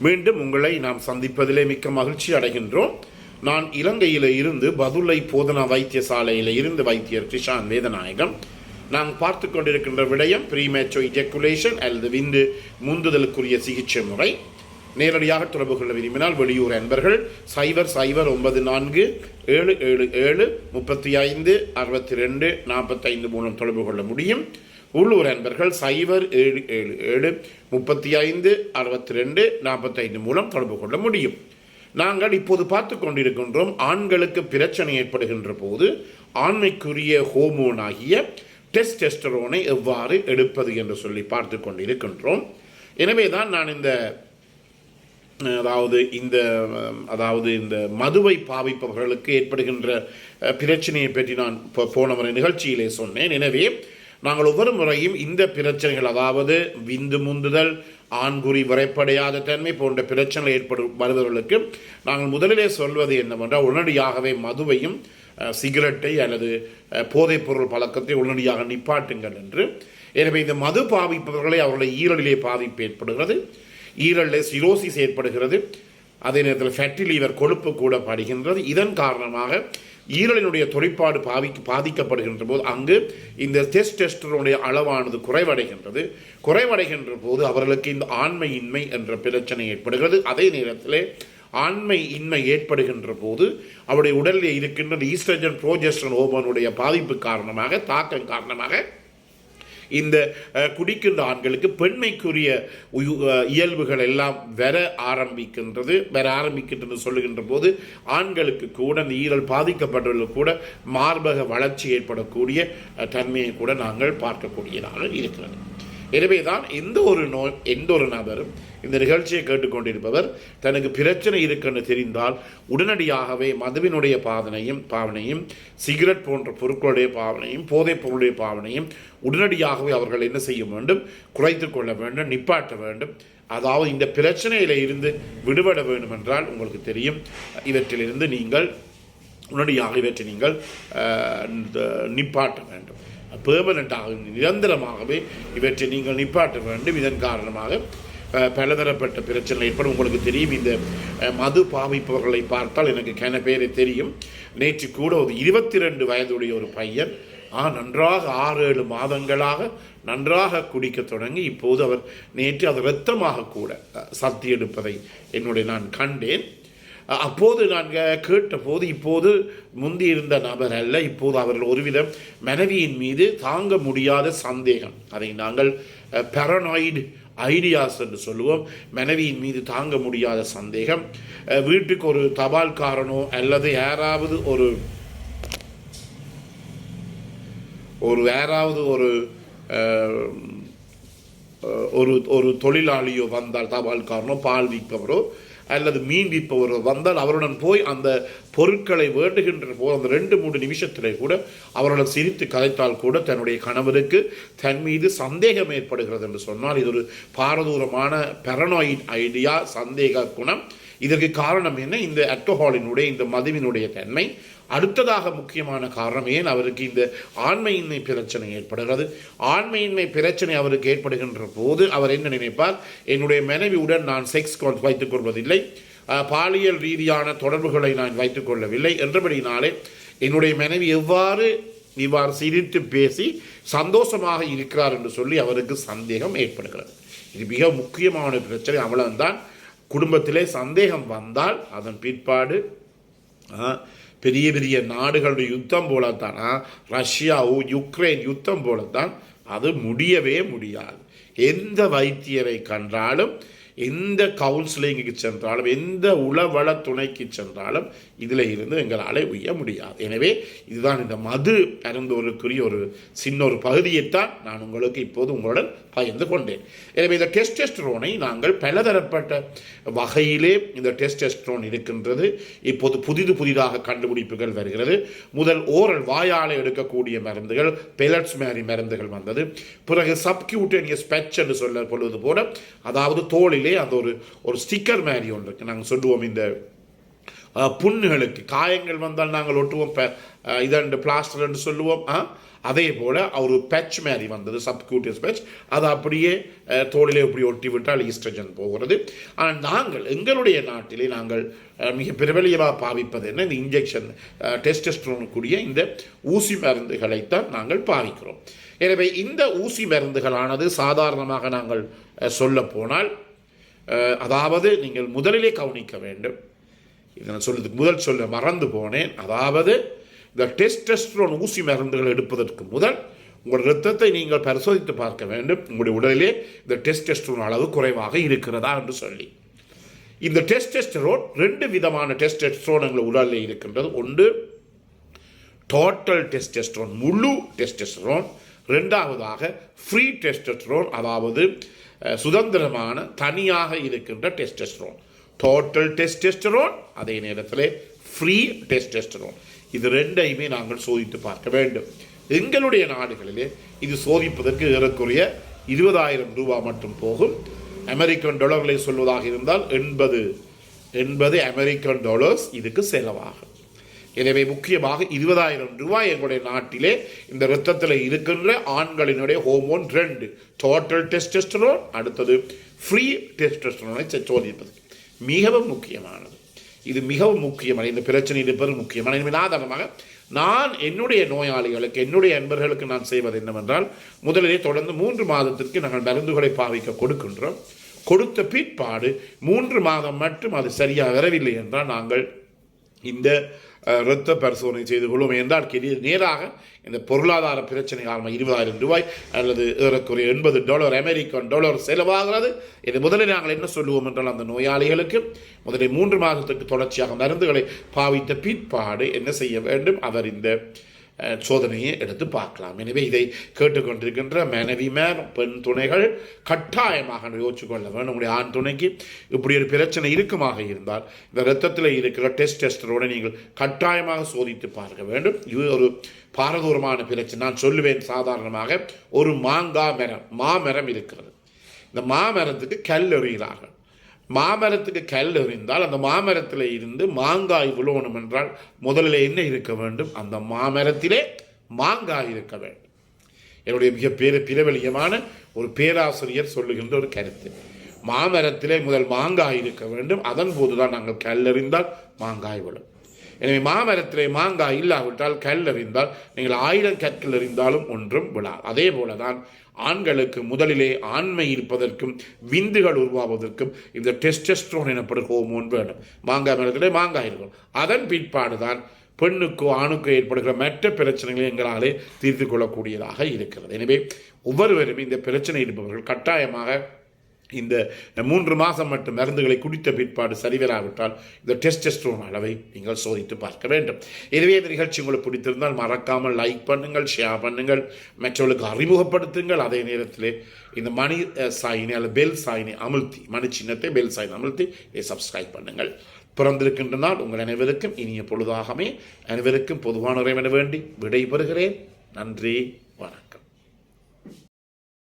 மீண்டும் உங்களை நாம் சந்திப்பதிலே மிக்க மகிழ்ச்சி அடைகின்றோம். நான் இலங்கையில் இருந்து பதுளை போதனா வைத்தியசாலையில் இருந்து வைத்தியர் கிருஷான் வேதநாயகம். நான் பார்த்து கொண்டிருக்கின்ற விடயம் ப்ரீமேச்சோ இஜெக்குலேஷன் அல்லது விந்து முந்துதலுக்குரிய சிகிச்சை முறை. நேரடியாக தொடர்பு கொள்ள விரும்பினால் வெளியூர் அன்பர்கள் 004-777-35-62-45 மூலம் தொடர்பு கொள்ள முடியும். உள்ளூர் அன்பர்கள் 077-35-62-45 மூலம் தொடர்பு கொள்ள முடியும். நாங்கள் இப்போது பார்த்து கொண்டிருக்கின்றோம், ஆண்களுக்கு பிரச்சனை ஏற்படுகின்ற போது ஆண்மைக்குரிய ஹோமோன் ஆகிய டெஸ்டெஸ்டரோனை எவ்வாறு எடுப்பது என்று சொல்லி பார்த்து கொண்டிருக்கின்றோம். எனவே தான் நான் இந்த மதுவை பாவிப்பவர்களுக்கு ஏற்படுகின்ற பிரச்சனையை பற்றி நான் போன முறை நிகழ்ச்சியிலே சொன்னேன். எனவே நாங்கள் ஒவ்வொரு முறையும் இந்த பிரச்சனைகள், அதாவது விந்து முந்துதல், ஆண்குறி விரைப்படையாத தன்மை போன்ற பிரச்சனைகள் வருபவர்களுக்கு நாங்கள் முதலிலே சொல்வது என்னவென்றால், உடனடியாகவே மதுவையும் சிகரெட்டை அல்லது போதைப்பொருள் பழக்கத்தை உடனடியாக நிப்பாட்டுங்கள் என்று. எனவே இந்த மது பாவிப்பவர்களை அவர்களுடைய ஈரலிலே பாதிப்பு ஏற்படுகிறது, ஈரலில் சிரோசிஸ் ஏற்படுகிறது, அதே நேரத்தில் ஃபேட்டி லிவர் கொழுப்பு கூட படுகின்றது. இதன் காரணமாக ஈரலினுடைய தொழிற்பாடு பாதிக்கப்படுகின்ற போது அங்கு இந்த டெஸ்டெஸ்டரோனுடைய அளவானது குறைவடைகின்ற போது அவர்களுக்கு இந்த ஆண்மையின்மை என்ற பிரச்சனை ஏற்படுகிறது. அதே நேரத்தில் ஆண்மை இன்மை ஏற்படுகின்ற போது அவருடைய உடலில் இருக்கின்ற ஈஸ்ட்ரஜன் புரோஜெஸ்டரோன் ஹோமோனுடைய பாதிப்பு காரணமாக, தாக்கம் காரணமாக இந்த குடிக்கின்ற ஆண்களுக்கு பெண்மைக்குரிய இயல்புகள் எல்லாம் வர ஆரம்பிக்கின்றது சொல்லுகின்ற போது ஆண்களுக்கு கூட அந்த ஈரல் பாதிக்கப்பட்டவர்களுக்கு கூட மார்பக வளர்ச்சி ஏற்படக்கூடிய தன்மையை கூட நாங்கள் பார்க்கக்கூடியதாக இருக்கிறது. எனவேதான் எந்த ஒரு நபரும் இந்த நிகழ்ச்சியை கேட்டுக்கொண்டிருப்பவர் தனக்கு பிரச்சனை இருக்குன்னு தெரிந்தால் உடனடியாகவே மதுவினுடைய பாவனையும் சிகரெட் போன்ற பொருட்களுடைய பாவனையும் போதைப் பொருளுடைய பாவனையும் உடனடியாகவே அவர்கள் என்ன செய்ய வேண்டும், குறைத்து கொள்ள வேண்டும், நிப்பாட்ட வேண்டும். அதாவது இந்த பிரச்சனையில இருந்து விடுபட வேண்டும் என்றால் உங்களுக்கு தெரியும், இவற்றிலிருந்து நீங்கள் உடனடியாக இவற்றை நீங்கள் நிப்பாட்ட வேண்டும். பெர்மனண்டாக நிரந்தரமாகவே இவற்றை நீங்கள் நிப்பாட்ட வேண்டும். இதன் காரணமாக பலதரப்பட்ட பிரச்சனை ஏற்படும். உங்களுக்கு தெரியும், இந்த மது பாவிப்பவர்களை பார்த்தால் எனக்கு கன பேரை தெரியும். நேற்று கூட ஒரு 22 வயதுடைய ஒரு பையன் நன்றாக 6-7 மாதங்களாக நன்றாக குடிக்க தொடங்கி இப்போது அவர் நேற்று அது இரத்தமாக கூட சத்தி எடுப்பதை நான் கண்டேன். அப்போது நான் கேட்டபோது இப்போது முந்தி இருந்த நபர் அல்ல, இப்போது அவர்கள் ஒருவிதம் மனைவியின் மீது தாங்க முடியாத சந்தேகம், அதை நாங்கள் பேரனாய்டு ஐடியாஸ் என்று சொல்லுவோம். மனைவியின் மீது தாங்க முடியாத சந்தேகம், வீட்டுக்கு ஒரு தபால்காரனோ அல்லது யாராவது ஒரு தொழிலாளியோ வந்தால், தபால்காரனோ பால் விற்பவரோ அல்லது மீன் விற்பவரோ வந்தால் அவருடன் போய் அந்த பொருட்களை வேண்டுகின்ற போது அந்த 2-3 நிமிஷத்திலே கூட அவருடன் சிரித்து கதைத்தால் கூட தன்னுடைய கணவருக்கு தன் மீது சந்தேகம் ஏற்படுகிறது என்று சொன்னால் இது ஒரு பாரதூரமான பேரனாய்டு ஐடியா, சந்தேக குணம். இதற்கு காரணம் என்ன? இந்த ஆல்கஹாலினுடைய, இந்த மதுவினுடைய தன்மை. அடுத்ததாக முக்கியமான காரணம், ஏன் அவருக்கு இந்த ஆண்மையின்மை பிரச்சனை ஏற்படுகிறது. ஆண்மையின்மை பிரச்சனை அவருக்கு ஏற்படுகின்ற போது அவர் என்ன நினைப்பார், என்னுடைய மனைவியுடன் நான் செக்ஸ் வைத்துக் கொள்வதில்லை, பாலியல் ரீதியான தொடர்புகளை நான் வைத்துக் கொள்ளவில்லை என்றபடினாலே என்னுடைய மனைவி இவ்வாறு சிரித்து பேசி சந்தோஷமாக இருக்கிறார் என்று சொல்லி அவருக்கு சந்தேகம் ஏற்படுகிறது. இது மிக முக்கியமான பிரச்சனை. அவ்வளவுதான். குடும்பத்திலே சந்தேகம் வந்தால் அதன் பிற்பாடு பெரிய பெரிய நாடுகளுடைய யுத்தம் போலத்தான், ரஷ்யாவும் யுக்ரைன் யுத்தம் போலத்தான், அது முடியவே முடியாது. எந்த வைத்தியரை கண்டாலும், எந்த கவுன்சிலிங்குக்கு சென்றாலும், எந்த உளவள துணைக்கு சென்றாலும் இதில் இருந்து எங்களால் உய்ய முடியாது. எனவே இதுதான் இந்த மது அருந்துவதற்குரிய ஒரு சின்ன ஒரு பகுதியைத்தான் நான் உங்களுக்கு இப்போது உங்களுடன் பகிர்ந்து கொண்டேன். எனவே இந்த டெஸ்டெஸ்டரோனை நாங்கள் பலதரப்பட்ட வகையிலே இந்த டெஸ்டெஸ்டரோன் இருக்கின்றது. இப்போது புதிதாக கண்டுபிடிப்புகள் வருகிறது. முதல் ஓரல் வாயால் எடுக்கக்கூடிய மருந்துகள், பெலட்ஸ் மாதிரி மருந்துகள் வந்தது. பிறகு சப்கியூட்டேனியஸ் பேட்ச் என்று சொல்ல பொழுது போல, அதாவது தோளிலே அந்த ஒரு ஸ்டிக்கர் மாதிரி ஒன்று இருக்கு. நாங்கள் சொல்லுவோம், இந்த புண்ணுகளுக்கு காயங்கள் வந்தால் நாங்கள் ஒட்டுவோம், இதண்டு பிளாஸ்டர் என்று சொல்லுவோம். அதே போல் ஒரு பேட்ச் மாதிரி வந்தது, சப்கியூட்டியஸ் பேட்ச், அதை அப்படியே தோளிலே இப்படி ஒட்டி விட்டால் ஈஸ்ட்ரஜன் போகிறது. ஆனால் நாங்கள் எங்களுடைய நாட்டிலே நாங்கள் மிக பிரபலியமாக பாவிப்பது என்ன, இந்த இன்ஜெக்ஷன் டெஸ்டஸ்டரோனுக்குரிய இந்த ஊசி மருந்துகளைத்தான் நாங்கள் பாவிக்கிறோம். எனவே இந்த ஊசி மருந்துகளானது சாதாரணமாக நாங்கள் சொல்ல போனால், அதாவது நீங்கள் முதலிலே கவனிக்க வேண்டும், இதை நான் சொல்றதுக்கு முதல் சொல்ல மறந்து போனேன். அதாவது இந்த டெஸ்டஸ்டரோன் ஊசி மருந்துகள் எடுப்பதற்கு முதல் உங்கள் இரத்தத்தை நீங்கள் பரிசோதித்து பார்க்க வேண்டும், உங்களுடைய உடலிலே இந்த டெஸ்டஸ்டரோன் அளவு குறைவாக இருக்கிறதா என்று சொல்லி. இந்த டெஸ்டஸ்டரோன் 2 விதமான டெஸ்டஸ்டரோன் எங்கள் உடலில் இருக்கின்றது. ஒன்று டோட்டல் டெஸ்டஸ்டரோன், முழு டெஸ்டஸ்டரோன். இரண்டாவதாக ஃப்ரீ டெஸ்டஸ்டரோன், அதாவது சுதந்திரமான தனியாக இருக்கின்ற டெஸ்டஸ்டரோன். டோட்டல் டெஸ்டஸ்டரோன், அதே நேரத்தில் ஃப்ரீ டெஸ்டஸ்டரோன். இது ரெண்டையுமே நாங்கள் சோதித்து பார்க்க வேண்டும். எங்களுடைய நாடுகளிலே இது சோதிப்பதற்கு ஏறக்குறைய 20,000 ரூபாய் மட்டும் போகும். அமெரிக்கன் டாலர்களை சொல்வதாக இருந்தால் 80 அமெரிக்கன் டாலர்ஸ் இதுக்கு செலவாகும். எனவே முக்கியமாக 20,000 ரூபாய் எங்களுடைய நாட்டிலே இந்த இரத்தத்தில் இருக்கின்ற ஆண்களினுடைய ஹோமோன் 2, டோட்டல் டெஸ்டஸ்டரோன், அடுத்தது ஃப்ரீ டெஸ்டஸ்டரோனை சோதிப்பது மிகவும் முக்கியமானது. இது மிகவும் முக்கியமான, இந்த பிரச்சனை இருப்பது முக்கியமான. எனவே சாதாரணமாக நான் என்னுடைய நோயாளிகளுக்கு, என்னுடைய அன்பர்களுக்கு நான் செய்வது என்னவென்றால், முதலிலே தொடர்ந்து 3 மாதத்திற்கு நாங்கள் மருந்துகளை பாவிக்க கொடுக்கின்றோம். கொடுத்த பிற்பாடு 3 மாதம் மட்டும் அது சரியாக வரவில்லை என்றால் நாங்கள் இந்த இரத்த பரிசோதனை செய்து கொள்வோம். என்றால் நேராக இந்த பொருளாதார பிரச்சனை காரணமாக 20,000 ரூபாய் அல்லது ஏறக்குறைய $80 அமெரிக்கன் டாலர் செலவாகிறது. இது முதலில் நாங்கள் என்ன சொல்லுவோம் என்றால், அந்த நோயாளிகளுக்கு முதலில் 3 மாதத்துக்கு தொடர்ச்சியாக மருந்துகளை பாவித்த பிற்பாடு என்ன செய்ய வேண்டும், அவர் இந்த சோதனையை எடுத்து பார்க்கலாம். எனவே இதை கேட்டுக்கொண்டிருக்கின்ற மனைவிமார், பெண் துணைகள் கட்டாயமாக யோசிச்சு கொள்ள வேண்டும். உங்களுடைய ஆண் துணைக்கு இப்படி ஒரு பிரச்சனை இருக்குமாக இருந்தால் இந்த இரத்தத்தில் இருக்கிற டெஸ்டஸ்டரோனை நீங்கள் கட்டாயமாக சோதித்து பார்க்க வேண்டும். இது ஒரு பாரதூரமான பிரச்சனை. நான் சொல்லுவேன், சாதாரணமாக ஒரு மாமரம் இருக்கிறது. இந்த மாமரத்துக்கு கல் எறிகிறார்கள். மாமரத்துக்கு கல் எறிந்தால் அந்த மாமரத்தில் இருந்து மாங்காய் விழுவணும் என்றால் முதலில் என்ன இருக்க வேண்டும், அந்த மாமரத்திலே மாங்காய் இருக்க வேண்டும். என்னுடைய மிக பிரபலியமான ஒரு பேராசிரியர் சொல்லுகின்ற ஒரு கருத்து. மாமரத்திலே முதல் மாங்காய் இருக்க வேண்டும், அதன் போதுதான் நாங்கள் கல்லெறிந்தால் மாங்காய் விழும். எனவே மாமரத்திலே மாங்காய் இல்லாவிட்டால் கல்லெறிந்தால் நீங்கள் 1000 கற்கள் எறிந்தாலும் ஒன்றும் விழாது. அதே போலதான் ஆண்களுக்கு முதலிலே ஆண்மை இருப்பதற்கும் விந்துகள் உருவாவதற்கும் இந்த டெஸ்டஸ்டரோன் எனப்படும் ஹோமோன் வேண்டும். மாங்காய் மரத்திலே மாங்காய் இருக்கும். அதன் பிற்பாடுதான் பெண்ணுக்கோ ஆணுக்கோ ஏற்படுகிற மற்ற பிரச்சனைகளை எங்களாலே தீர்த்து கொள்ளக்கூடியதாக இருக்கிறது. எனவே ஒவ்வொருவரும் இந்த பிரச்சனை இருப்பவர்கள் கட்டாயமாக இந்த 3 மாதம் மட்டும் மருந்துகளை குடித்த பிற்பாடு சரிவராவிட்டால் இந்த டெஸ்டஸ்டரோன் அளவை நீங்கள் சோதித்து பார்க்க வேண்டும். எனவே இந்த நிகழ்ச்சி உங்களுக்கு பிடித்திருந்தால் மறக்காமல் லைக் பண்ணுங்கள், ஷேர் பண்ணுங்கள், மற்றவர்களுக்கு அறிமுகப்படுத்துங்கள். அதே நேரத்தில் இந்த மணி சாயினி அல்லது பெல் சாயினி அமுழ்த்தி, மணி சின்னத்தை பெல் சாயினி அமுழ்த்தி சப்ஸ்கிரைப் பண்ணுங்கள். பிறந்திருக்கின்ற நாள் உங்கள் அனைவருக்கும் இனிய பொழுதாகவே அனைவருக்கும் பொதுவான இறைவனை வேண்டி விடைபெறுகிறேன். நன்றி.